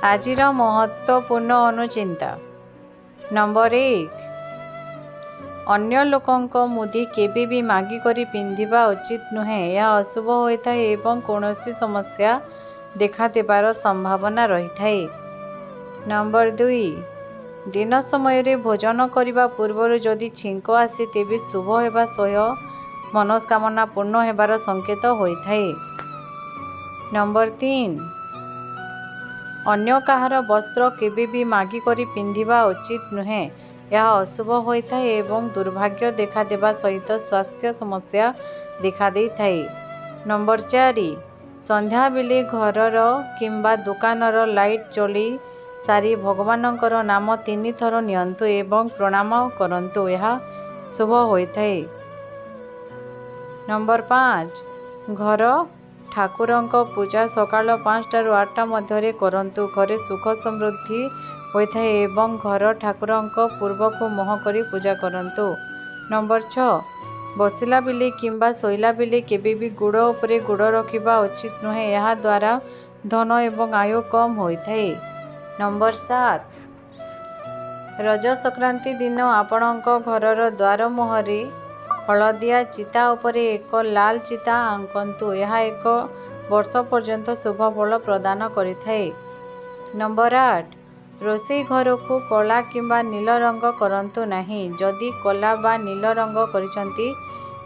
आजिर महत्वपूर्ण अनुचिंता। नंबर 1, अन्य लोकंक मुदी केबे भी मागी करी पिंधिबा उचित नुहे। यह अशुभ होता है एवं कौनसी समस्या देखा देबार संभावना रही थाए। नंबर 2, दिन समय रे भोजन करने पूर्व जदि छिंक आसे तेबे शुभ होगा सह मनोस्कामना पूर्ण होबार संकेत होता है। नंबर 3, अन्य काहार वस्त्र केबे भी मागी करी पिंधिबा उचित नुहे। यह अशुभ होता है एवं दुर्भाग्य देखा देबा सहित स्वास्थ्य समस्या देखा दे थाए। नंबर 4, संध्या बेले घरर किंबा दुकानर लाइट जली सारी भगवानंकर नाम 3 थर नियंतु एवं प्रणाम करंतु। यह शुभ होता है। नंबर 5, घर ठाकुरंक पूजा सकाल 5टा ରୁ 8टा मध्य करंतु। घरे सुख समृद्धि होता है एवं घर ठाकुरंक पूर्व को मोह करी पूजा करंतु। नंबर 6, बसिला बेले किंबा सोइला बेले केबे भी गुड़ उपरे गुड़ रखिबा उचित नुहे। यह द्वारा धन एवं आयु कम होता है। नंबर 7, रज संक्रांति दिन आपणक घरर द्वार मुहरे हलदिया चिता उपरे एक लाल चिता आंकंतु। यह एक वर्ष पर्यंत शुभ फल प्रदान करिथाए। नंबर 8, रोषेई घर को कला किंबा नील रंग करंतु नहीं। जदि कला बा नील रंग करिसंती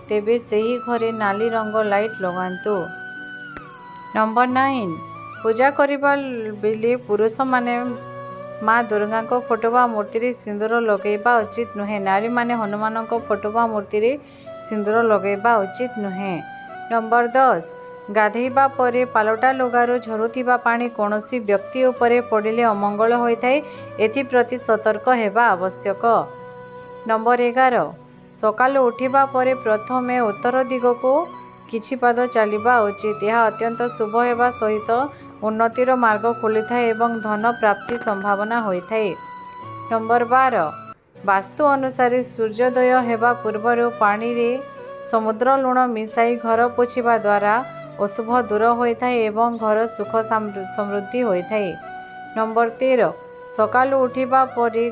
तेबे सेही घरे नाली रंग लाइट लगांतु। नंबर 9, पूजा करिबा बेले पुरुष माने माँ दुर्गा को फोटो बा मूर्ति रे सिंदूर लगेबा उचित नुहे। नारी माने हनुमान को फोटो बा मूर्ति रे सिंदूर लगेबा उचित नुहे। नंबर 10, गाधेबा परे पालटा लुगारू झरुथिबा पानी कौनसी व्यक्ति उपरे पड़िले अमंगल होता है। एथिप्रति सतर्क हेबा आवश्यक। नंबर 11, सकाल उठिबा परे प्रथमे उत्तर दिग को किछि पाद चलिबा उचित। यह अत्यंत शुभ हेबा सहित उन्नतिर मार्ग खोलिथा एवं धन प्राप्ति संभावना होता है। नंबर 12, वास्तु अनुसार सूर्योदय हेबा पूर्व पानी रे समुद्र लुण मिसाई घर पोछिबा द्वारा अशुभ दूर होता है एवं घर सुख समृद्धि होता है। नंबर 13, सकाल उठिबा परे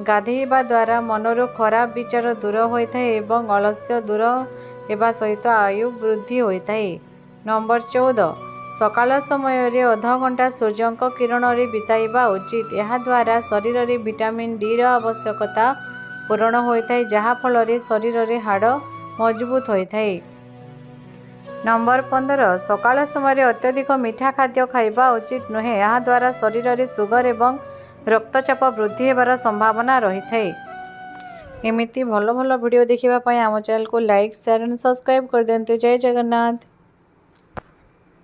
गाधेइबा द्वारा मनरो खराब विचार दूर होता है एवं अलस्य दूर हेबा सहित आयु वृद्धि होता है। नंबर 14, सकाल समय रे आधा घंटा सूर्यंक किरण रे बिताइबा उचित। यह द्वारा शरीर रे विटामिन डी र आवश्यकता पूर्ण होता है जहाँ फल रे शरीर रे हाड़ मजबूत होता है। नंबर 15, सकाल समय अत्यधिक मीठा खाद्य खाइबा उचित नुहे। यह द्वारा शरीर रे सुगर एवं रक्तचाप वृद्धि हेबार संभावना रही थाए। एमिति भल भल वीडियो देखिबा पई आम चैनल को लाइक शेयर एंड सब्सक्राइब कर दियंतु। जय जगन्नाथ।